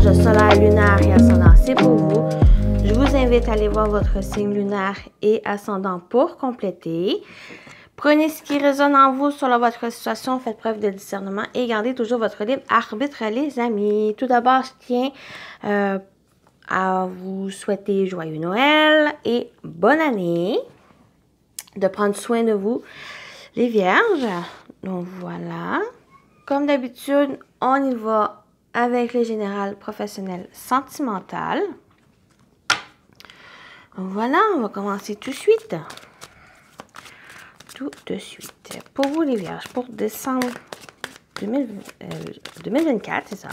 Vierge, solaire, lunaire et ascendant, c'est pour vous. Je vous invite à aller voir votre signe lunaire et ascendant pour compléter. Prenez ce qui résonne en vous sur votre situation, faites preuve de discernement et gardez toujours votre libre arbitre, les amis. Tout d'abord, je tiens à vous souhaiter joyeux Noël et bonne année. De prendre soin de vous, les vierges. Donc voilà. Comme d'habitude, on y va avec les générales professionnelles sentimentales. Donc voilà, on va commencer tout de suite. Tout de suite. Pour vous les vierges, pour décembre 2024, c'est ça.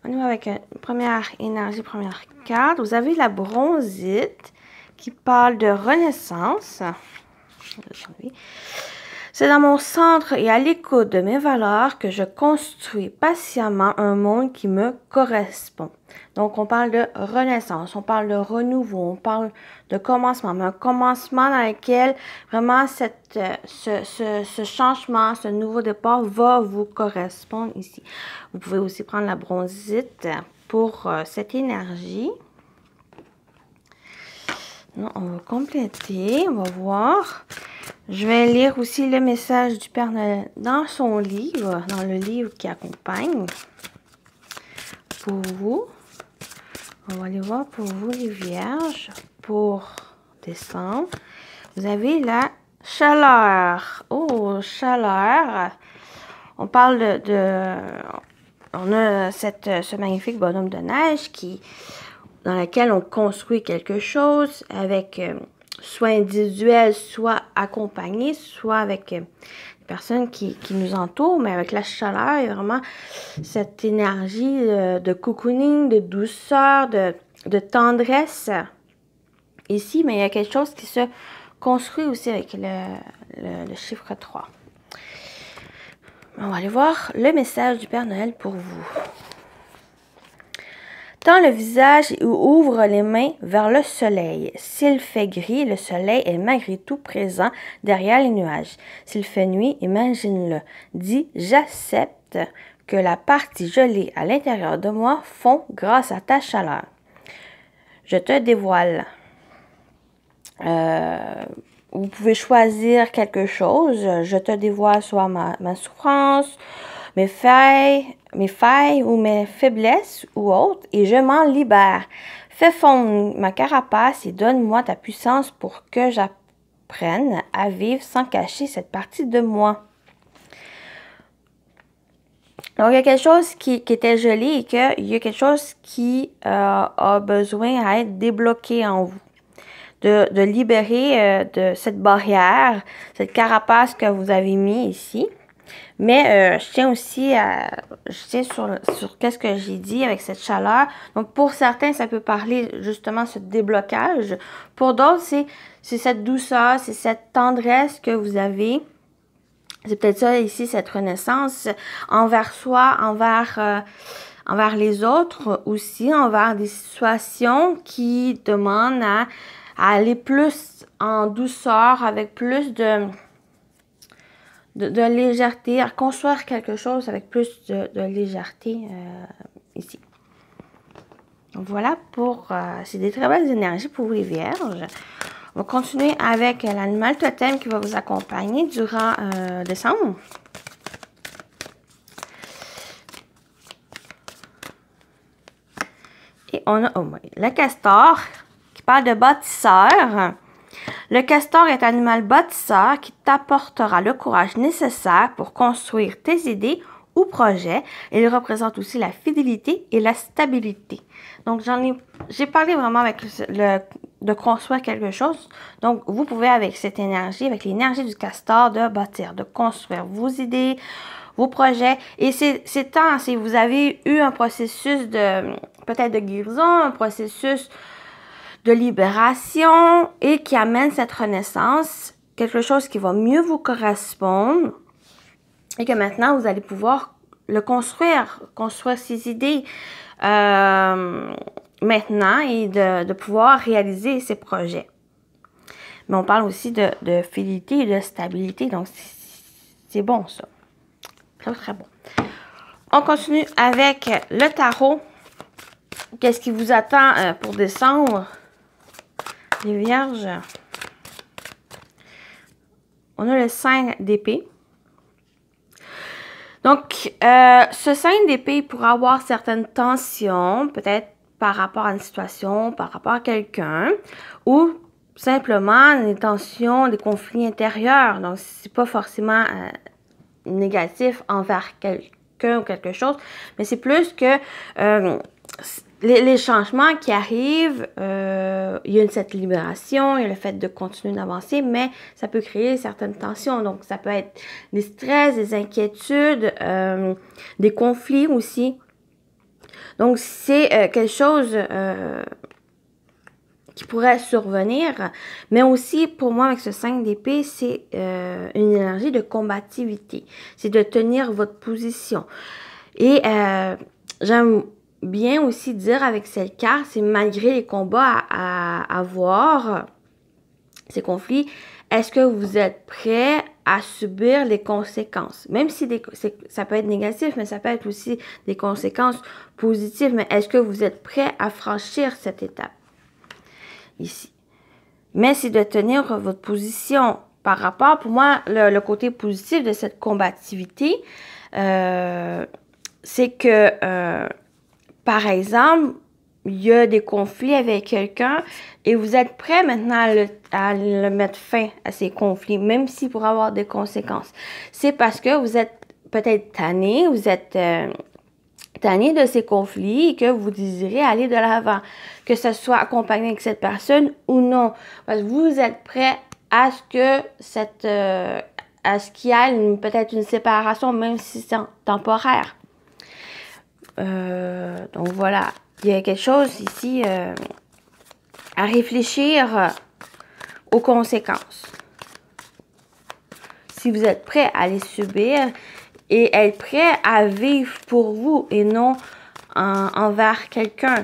On y va avec une première énergie, première carte. Vous avez la bronzite qui parle de renaissance. C'est dans mon centre et à l'écoute de mes valeurs que je construis patiemment un monde qui me correspond. Donc, on parle de renaissance, on parle de renouveau, on parle de commencement, mais un commencement dans lequel vraiment ce changement, ce nouveau départ va vous correspondre ici. Vous pouvez aussi prendre la bronzite pour cette énergie. Non, on va compléter, on va voir. Je vais lire aussi le message du Père Noël dans son livre, dans le livre qui accompagne. Pour vous, on va aller voir pour vous les vierges, pour décembre. Vous avez la chaleur. Oh, chaleur. On parle on a ce magnifique bonhomme de neige dans lequel on construit quelque chose avec soit individuel, soit accompagné, soit avec des personnes qui nous entourent, mais avec la chaleur, il y a vraiment cette énergie de cocooning, de douceur, de tendresse ici, mais il y a quelque chose qui se construit aussi avec le chiffre 3. On va aller voir le message du Père Noël pour vous. Tends le visage et ouvre les mains vers le soleil. S'il fait gris, le soleil est malgré tout présent derrière les nuages. S'il fait nuit, imagine-le. Dis, j'accepte que la partie gelée à l'intérieur de moi fond grâce à ta chaleur. Je te dévoile. Vous pouvez choisir quelque chose. Je te dévoile soit ma souffrance, mes failles ou mes faiblesses ou autres, et je m'en libère. Fais fondre ma carapace et donne-moi ta puissance pour que j'apprenne à vivre sans cacher cette partie de moi. Donc, il y a quelque chose qui était gelé et qu'il y a quelque chose qui a besoin à être débloqué en vous. De libérer de cette barrière, cette carapace que vous avez mis ici. Mais je tiens aussi sur qu'est-ce que j'ai dit avec cette chaleur. Donc, pour certains, ça peut parler justement de ce déblocage. Pour d'autres, c'est cette douceur, c'est cette tendresse que vous avez. C'est peut-être ça ici, cette renaissance envers soi, envers les autres aussi, envers des situations qui demandent à aller plus en douceur, avec plus de légèreté, à construire quelque chose avec plus de légèreté ici. Donc voilà c'est des très belles énergies pour vous les vierges. On va continuer avec l'animal totem qui va vous accompagner durant décembre. Et on a le castor qui parle de bâtisseur. Le castor est un animal bâtisseur qui t'apportera le courage nécessaire pour construire tes idées ou projets. Il représente aussi la fidélité et la stabilité. Donc, j'ai parlé vraiment avec de construire quelque chose. Donc, vous pouvez avec cette énergie, avec l'énergie du castor, de bâtir, de construire vos idées, vos projets. Et c'est temps, si vous avez eu un processus peut-être de guérison, un processus de libération et qui amène cette renaissance, quelque chose qui va mieux vous correspondre et que maintenant vous allez pouvoir le construire ces idées maintenant et de pouvoir réaliser ces projets. Mais on parle aussi de fidélité et de stabilité, donc c'est bon ça. C'est très bon. On continue avec le tarot. Qu'est-ce qui vous attend pour décembre? Les vierges. On a le 5 d'épée. Donc, ce 5 d'épée pourra avoir certaines tensions, peut-être par rapport à une situation, par rapport à quelqu'un, ou simplement des tensions, des conflits intérieurs. Donc, c'est pas forcément négatif envers quelqu'un ou quelque chose, mais c'est plus que les changements qui arrivent, il y a cette libération, il y a le fait de continuer d'avancer, mais ça peut créer certaines tensions. Donc, ça peut être des stress, des inquiétudes, des conflits aussi. Donc, c'est quelque chose qui pourrait survenir, mais aussi, pour moi, avec ce 5 d'épée, c'est une énergie de combativité. C'est de tenir votre position. Et j'aime bien aussi dire avec cette carte, c'est malgré les combats à avoir, ces conflits, est-ce que vous êtes prêt à subir les conséquences? Même si ça peut être négatif, mais ça peut être aussi des conséquences positives, mais est-ce que vous êtes prêt à franchir cette étape? Ici. Mais c'est de tenir votre position par rapport, pour moi, le côté positif de cette combativité, c'est que par exemple, il y a des conflits avec quelqu'un et vous êtes prêt maintenant à le mettre fin à ces conflits, même s'il pourrait avoir des conséquences. C'est parce que vous êtes peut-être tanné, vous êtes tanné de ces conflits et que vous désirez aller de l'avant, que ce soit accompagné avec cette personne ou non. Parce que vous êtes prêt à ce que à ce qu'il y ait peut-être une séparation, même si c'est temporaire. Donc voilà, il y a quelque chose ici à réfléchir aux conséquences. Si vous êtes prêt à les subir et être prêt à vivre pour vous et non envers quelqu'un.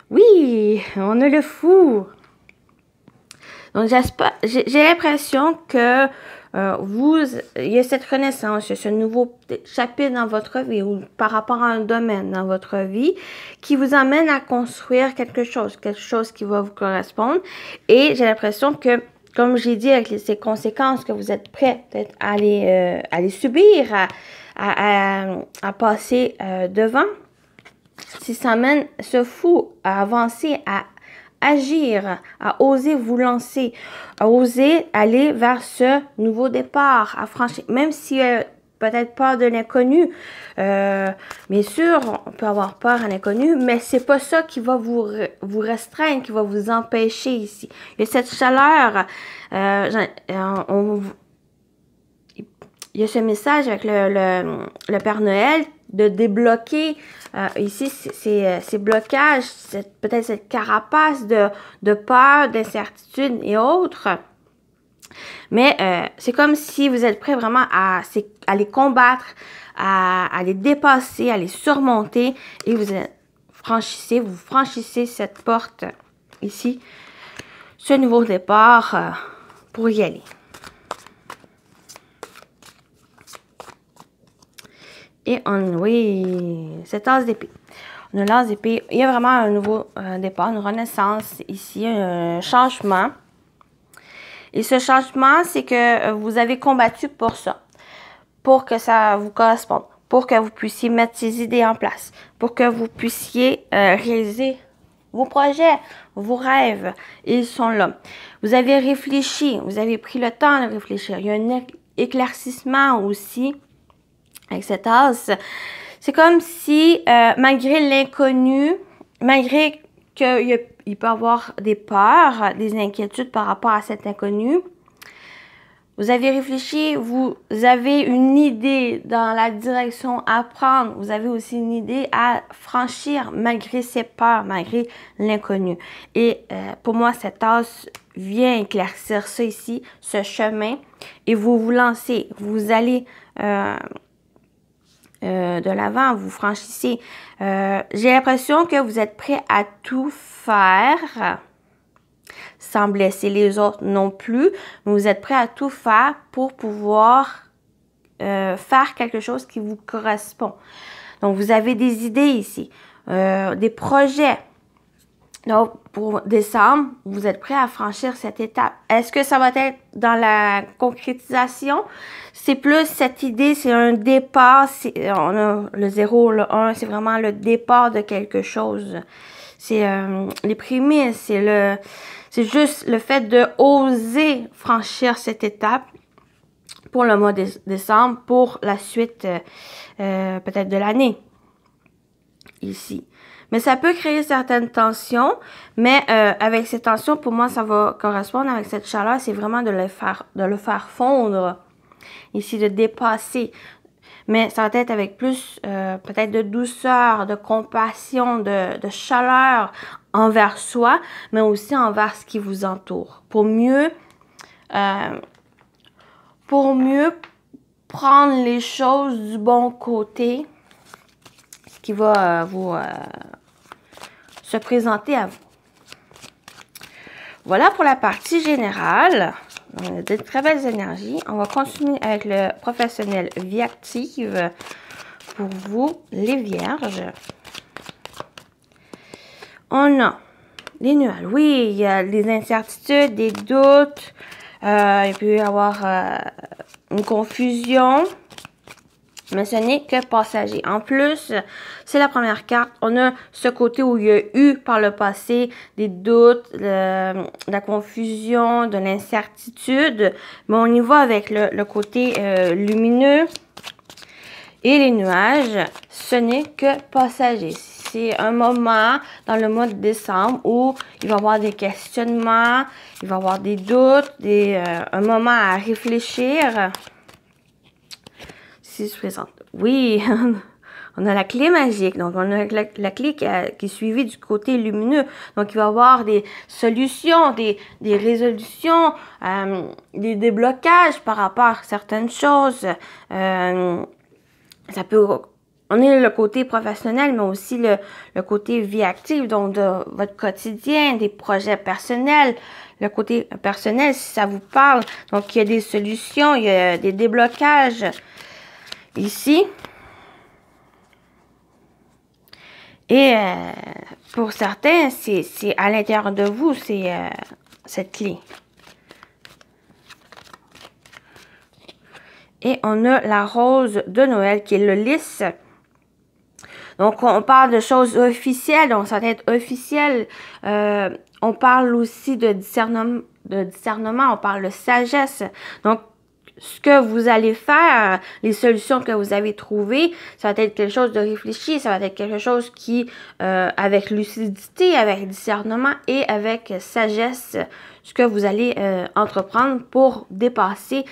Oui, on a le fou. Donc j'ai l'impression que il y a cette renaissance, il y a ce nouveau chapitre dans votre vie ou par rapport à un domaine dans votre vie qui vous amène à construire quelque chose qui va vous correspondre. Et j'ai l'impression que, comme j'ai dit, avec ces conséquences, que vous êtes prêt peut-être à les subir, à passer devant. Si ça amène ce fou à avancer, à agir, à oser vous lancer, à oser aller vers ce nouveau départ, à franchir, même si peut-être peur de l'inconnu, bien sûr, on peut avoir peur à l'inconnu, mais c'est pas ça qui va vous restreindre, qui va vous empêcher ici. Il y a cette chaleur, il y a ce message avec le Père Noël de débloquer ici ces blocages, peut-être cette carapace de peur, d'incertitude et autres. Mais c'est comme si vous êtes prêt vraiment à les combattre, à les dépasser, à les surmonter et vous franchissez cette porte ici, ce nouveau départ pour y aller. Et oui, cette as d'épée. On a l'as d'épée. Il y a vraiment un nouveau départ, une renaissance ici, un changement. Et ce changement, c'est que vous avez combattu pour ça, pour que ça vous corresponde, pour que vous puissiez mettre ces idées en place, pour que vous puissiez réaliser vos projets, vos rêves. Ils sont là. Vous avez réfléchi, vous avez pris le temps de réfléchir. Il y a un éclaircissement aussi. Avec cette as, c'est comme si, malgré l'inconnu, malgré qu'il peut y avoir des peurs, des inquiétudes par rapport à cet inconnu, vous avez réfléchi, vous avez une idée dans la direction à prendre, vous avez aussi une idée à franchir malgré ces peurs, malgré l'inconnu. Et pour moi, cette as vient éclaircir ça ici, ce chemin, et vous vous lancez, vous allez de l'avant, vous franchissez. J'ai l'impression que vous êtes prêt à tout faire sans blesser les autres non plus, mais vous êtes prêt à tout faire pour pouvoir faire quelque chose qui vous correspond. Donc, vous avez des idées ici, des projets. Donc, pour décembre, vous êtes prêt à franchir cette étape. Est-ce que ça va être dans la concrétisation? C'est plus cette idée, c'est un départ. On a le 0, le 1, c'est vraiment le départ de quelque chose. C'est les prémices, c'est juste le fait de oser franchir cette étape pour le mois de décembre, pour la suite peut-être de l'année ici. Mais ça peut créer certaines tensions, mais avec ces tensions, pour moi, ça va correspondre avec cette chaleur, c'est vraiment de le faire fondre, ici, de dépasser. Mais ça va être avec plus, peut-être de douceur, de compassion, de chaleur envers soi, mais aussi envers ce qui vous entoure. Pour mieux prendre les choses du bon côté, ce qui va se présenter à vous. Voilà pour la partie générale. On a de très belles énergies. On va continuer avec le professionnel vie active pour vous, les vierges. On a les nuages. Oui, il y a des incertitudes, des doutes. Il peut y avoir une confusion. Mais ce n'est que passager. En plus, c'est la première carte. On a ce côté où il y a eu par le passé des doutes, de la confusion, de l'incertitude. Mais on y va avec le côté lumineux. Et les nuages, ce n'est que passager. C'est un moment dans le mois de décembre où il va y avoir des questionnements, il va y avoir des doutes, un moment à réfléchir. Se présente. Oui, on a la clé magique. Donc, on a la clé qui est suivie du côté lumineux. Donc, il va y avoir des solutions, des résolutions, des déblocages par rapport à certaines choses. Ça peut... On est le côté professionnel, mais aussi le côté vie active, donc de votre quotidien, des projets personnels. Le côté personnel, si ça vous parle. Donc, il y a des solutions, il y a des déblocages. Ici, et pour certains, c'est à l'intérieur de vous, c'est cette clé. Et on a la rose de Noël qui est le lys. Donc, on parle de choses officielles, donc ça va être officiel. On parle aussi de discernement, on parle de sagesse. Donc, ce que vous allez faire, les solutions que vous avez trouvées, ça va être quelque chose de réfléchi, ça va être quelque chose qui, avec lucidité, avec discernement et avec sagesse, ce que vous allez entreprendre pour dépasser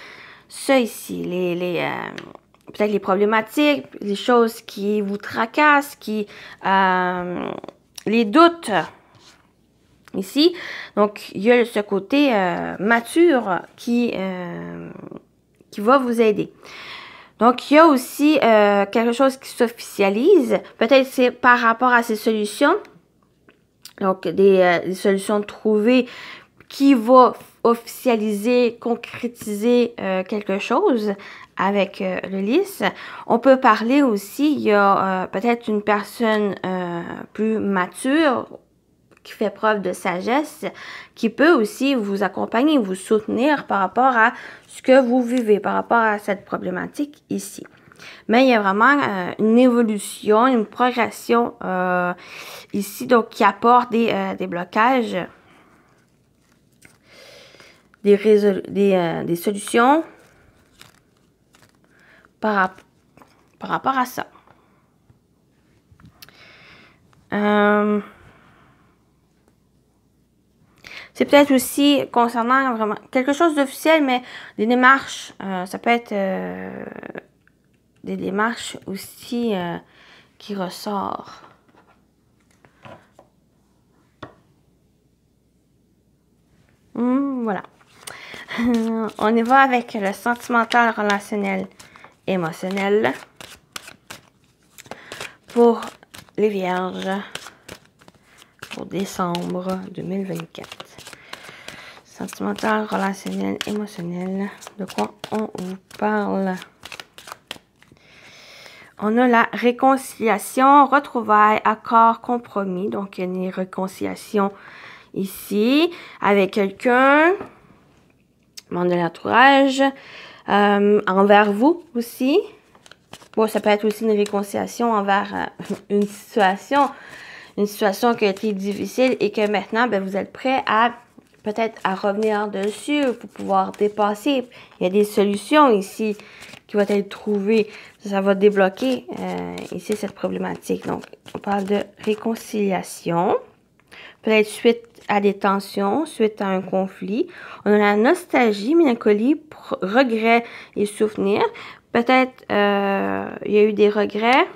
ça ici, peut-être les problématiques, les choses qui vous tracassent, les doutes. Ici, donc il y a ce côté mature qui va vous aider. Donc, il y a aussi quelque chose qui s'officialise. Peut-être c'est par rapport à ces solutions. Donc, des solutions trouvées qui vont officialiser, concrétiser quelque chose avec le lys. On peut parler aussi, il y a peut-être une personne plus mature qui fait preuve de sagesse, qui peut aussi vous accompagner, vous soutenir par rapport à ce que vous vivez, par rapport à cette problématique ici. Mais il y a vraiment une évolution, une progression ici, donc qui apporte des blocages, des solutions par rapport à ça. C'est peut-être aussi concernant vraiment quelque chose d'officiel, mais des démarches, ça peut être des démarches aussi qui ressortent. Voilà. On y va avec le sentimental, relationnel, émotionnel. Pour les vierges, pour décembre 2024. Sentimental, relationnel, émotionnel. De quoi on vous parle? on a la réconciliation, retrouvailles, accord, compromis. Donc, il y a une réconciliation ici avec quelqu'un, membre de l'entourage, envers vous aussi. Bon, ça peut être aussi une réconciliation envers une situation qui a été difficile et que maintenant, ben, vous êtes prêt à peut-être à revenir dessus pour pouvoir dépasser. Il y a des solutions ici qui vont être trouvées. Ça va débloquer ici cette problématique. Donc, on parle de réconciliation. Peut-être suite à des tensions, suite à un conflit. On a la nostalgie, mélancolie, regrets et souvenirs. Peut-être il y a eu des regrets.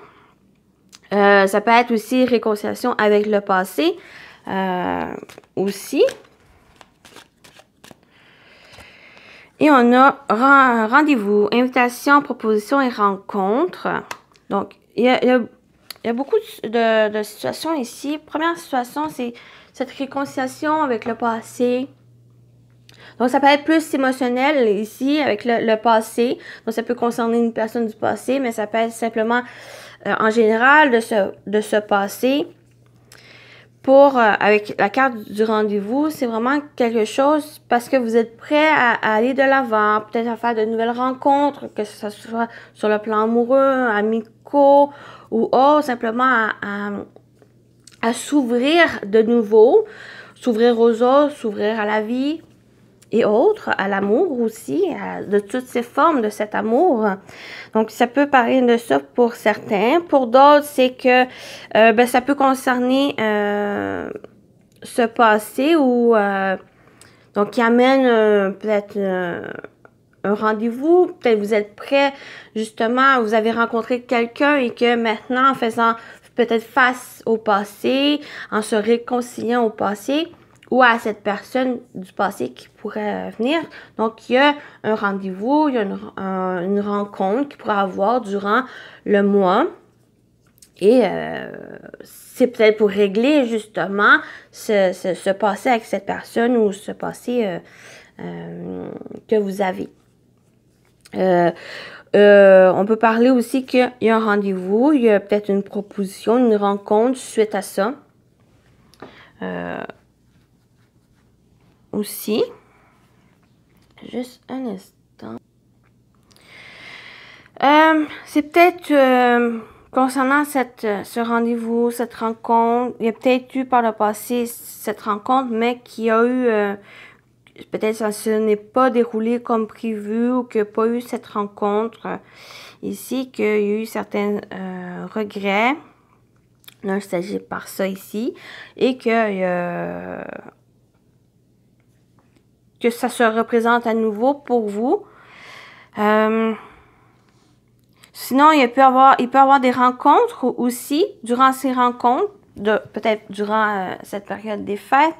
Ça peut être aussi réconciliation avec le passé aussi. Et on a rendez-vous, invitation, proposition et rencontre. Donc, il y a beaucoup de situations ici. Première situation, c'est cette réconciliation avec le passé. Donc, ça peut être plus émotionnel ici avec le passé. Donc, ça peut concerner une personne du passé, mais ça peut être simplement en général de ce passé. Avec la carte du rendez-vous, c'est vraiment quelque chose parce que vous êtes prêt à aller de l'avant, peut-être à faire de nouvelles rencontres, que ce soit sur le plan amoureux, amicaux ou autre, simplement à s'ouvrir de nouveau, s'ouvrir aux autres, s'ouvrir à la vie et autres, à l'amour aussi, de toutes ces formes de cet amour. Donc, ça peut parler de ça pour certains. Pour d'autres, c'est que ben, ça peut concerner ce passé ou donc qui amène peut-être un rendez-vous. Peut-être vous êtes prêt, justement, vous avez rencontré quelqu'un et que maintenant, en faisant peut-être face au passé, en se réconciliant au passé, ou à cette personne du passé qui pourrait venir. Donc, il y a un rendez-vous, il y a une rencontre qui pourrait avoir durant le mois. Et c'est peut-être pour régler justement ce passé avec cette personne ou ce passé que vous avez. On peut parler aussi qu'il y a un rendez-vous, il y a peut-être une proposition, une rencontre suite à ça. Aussi. Juste un instant. C'est peut-être concernant ce rendez-vous, cette rencontre, il y a peut-être eu par le passé cette rencontre, mais qui a eu, peut-être ça ne n'est pas déroulé comme prévu ou qu'il n'y a pas eu cette rencontre ici, qu'il y a eu certains regrets, nostalgie par ça ici, et que ça se représente à nouveau pour vous. Sinon, il peut y avoir des rencontres aussi, durant ces rencontres, peut-être durant cette période des fêtes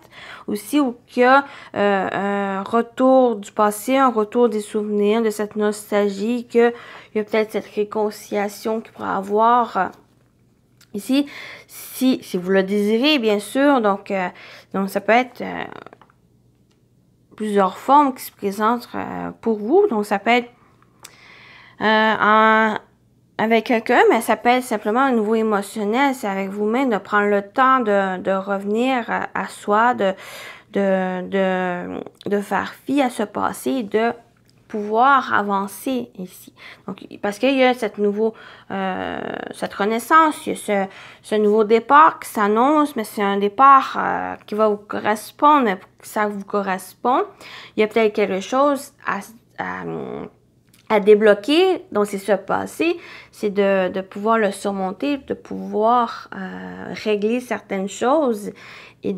aussi, où il y a un retour du passé, un retour des souvenirs, de cette nostalgie, qu'il y a peut-être cette réconciliation qu'il pourra avoir ici, si vous le désirez, bien sûr. Donc ça peut être plusieurs formes qui se présentent pour vous. Donc, ça peut être avec quelqu'un, mais ça peut être simplement un niveau émotionnel. C'est avec vous-même de prendre le temps de revenir à soi, de faire fi à ce passé et de pouvoir avancer ici. Donc, parce qu'il y a cette renaissance, il y a ce nouveau départ qui s'annonce, mais c'est un départ qui va vous correspondre, mais pour que ça vous corresponde, il y a peut-être quelque chose à débloquer. Donc, c'est ce passé, c'est de pouvoir le surmonter, de pouvoir régler certaines choses et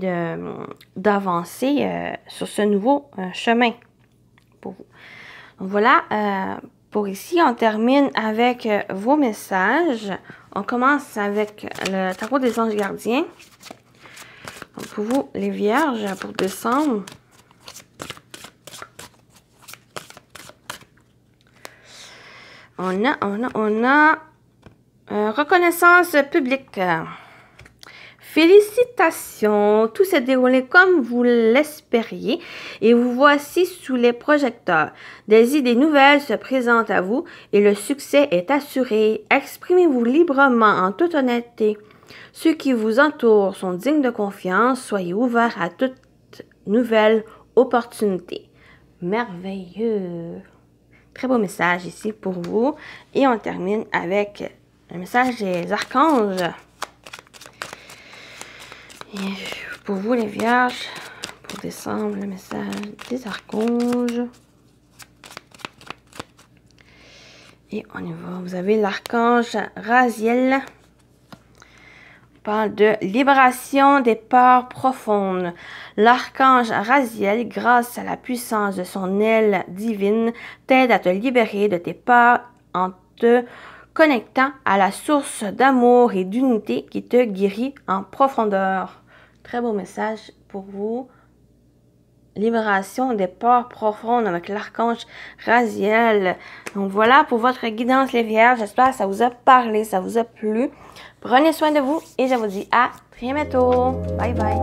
d'avancer sur ce nouveau chemin pour vous. Donc voilà, pour ici, on termine avec vos messages. On commence avec le tarot des anges gardiens. Donc pour vous, les vierges, pour décembre. On a reconnaissance publique, Félicitations! Tout s'est déroulé comme vous l'espériez et vous voici sous les projecteurs. Des idées nouvelles se présentent à vous et le succès est assuré. Exprimez-vous librement en toute honnêteté. Ceux qui vous entourent sont dignes de confiance. Soyez ouverts à toute nouvelle opportunité. Merveilleux! Très beau message ici pour vous. Et on termine avec le message des archanges. Et pour vous les vierges, pour décembre, le message des archanges. Et on y va. Vous avez l'archange Raziel. On parle de libération des peurs profondes. L'archange Raziel, grâce à la puissance de son aile divine, t'aide à te libérer de tes peurs en te connectant à la source d'amour et d'unité qui te guérit en profondeur. Très beau message pour vous. Libération des peurs profondes avec l'archange Raziel. Donc voilà pour votre guidance les vierges. J'espère que ça vous a parlé, ça vous a plu. Prenez soin de vous et je vous dis à très bientôt. Bye bye.